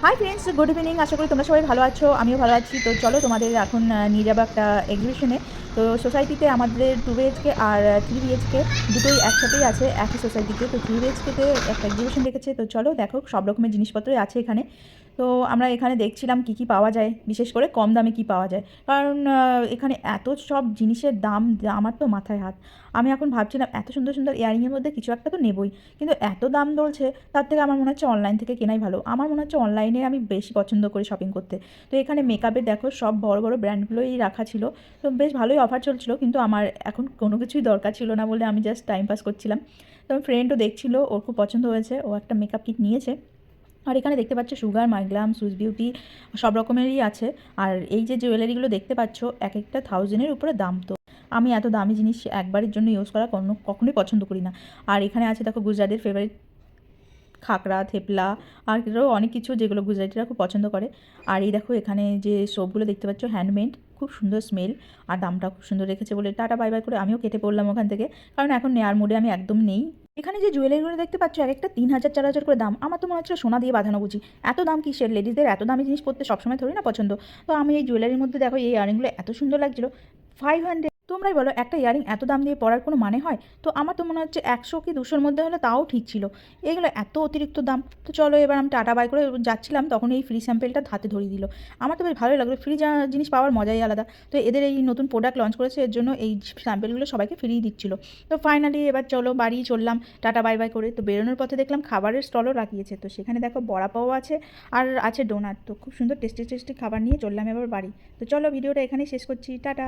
High friends, good evening. আশা করি তোমরা সবাই ভালো আছো, আমিও ভালো আছি। তো চলো তোমাদের এখন নিয়ে যাবো একটা এক্সিবিশনে। তো সোসাইটিতে আমাদের 2 BHK আর 3 BHK দুটোই একসাথেই আছে একই সোসাইটিতে। তো 3 BHKতে একটা এক্সিবিশন রেখেছে। তো চলো দেখো, সব রকমের জিনিসপত্রই আছে এখানে। তো আমরা এখানে দেখছিলাম কি কি পাওয়া যায়, বিশেষ করে কম দামে কি পাওয়া যায়। কারণ এখানে এত সব জিনিসের দাম, আমার তো মাথায় হাত। আমি এখন ভাবছিলাম এত সুন্দর সুন্দর ইয়ারিংয়ের মধ্যে কিছু একটা তো নেবই, কিন্তু এত দাম বলছে, তার থেকে আমার মনে হচ্ছে অনলাইন থেকে কেনাই ভালো। আমার মনে হচ্ছে অনলাইনে আমি বেশি পছন্দ করি শপিং করতে। তো এখানে মেকআপের দেখো সব বড় বড় ব্র্যান্ডগুলোই রাখা ছিল। তো বেশ ভালোই অফার চলছিল, কিন্তু আমার এখন কোনো কিছুই দরকার ছিল না বলে আমি জাস্ট টাইম পাস করছিলাম। তো আমার ফ্রেন্ডও দেখছিল, ওর খুব পছন্দ হয়েছে, ও একটা মেকআপ কিট নিয়েছে। আর এখানে দেখতে পাচ্ছ সুগার, মাইগ্লাম, সুইস বিউটি সব রকমেরই আছে। আর এই যে জুয়েলারিগুলো দেখতে পাচ্ছ, এক একটা 1000-এর উপরে দাম। তো আমি এত দামি জিনিস একবারের জন্য ইউজ করা কখনোই পছন্দ করি না। আর এখানে আছে দেখো গুজরাটের ফেভারিট খাকরা, থেপলা, আর এরও অনেক কিছু যেগুলো গুজরাটিরা খুব পছন্দ করে। আর এই দেখো এখানে যে সোপগুলো দেখতে পাচ্ছ হ্যান্ডমেড, খুব সুন্দর স্মেল, আর দামটা খুব সুন্দর রেখেছে বলে টাটা বাই বাই করে আমিও কেটে পড়লাম ওখান থেকে। কারণ এখন নেয়ার মুডে আমি একদম নেই। এখানে যে জুয়েলারিগুলো দেখতে পাচ্ছ এক একটা 3000 4000 করে দাম। আমার তো মনে হচ্ছিল সোনা দিয়ে বাঁধানো বুঝি। এত দাম কিসের? লেডিসদের এত দামি জিনিস পরতে সবসময় থোড়ি না পছন্দ। তো আমি এই জুয়েলারির মধ্যে দেখো এই ইয়ারিংগুলো এত সুন্দর লাগছিলো, 500। তোমরাই বলো, একটা ইয়ারিং এত দাম দিয়ে পরার কোনো মানে হয়? তো আমার তো মনে হচ্ছে 100 কি 200-র মধ্যে হলে তাও ঠিক ছিল। এগুলো এত অতিরিক্ত দাম। তো চলো এবার আমি টাটা বাই করে যাচ্ছিলাম, তখন এই ফ্রি স্যাম্পেলটা হাতে ধরিয়ে দিল। আমার তো বেশ ভালোই লাগলো, ফ্রি জিনিস পাওয়ার মজাই আলাদা। তো এদের এই নতুন প্রোডাক্ট লঞ্চ করেছে, এর জন্য এই স্যাম্পেলগুলো সবাইকে ফ্রি দিচ্ছিল। তো ফাইনালি এবার চলো বাড়ি চললাম টাটা বাই বাই করে। তো বেরোনোর পথে দেখলাম খাবারের স্টলও লাগিয়েছে। তো সেখানে দেখো বড়া পাওয়া আছে, আর আছে ডোনাট। তো খুব সুন্দর টেস্টি টেস্টি খাবার নিয়ে চললাম এবার বাড়ি। তো চলো ভিডিওটা এখানেই শেষ করছি, টাটা।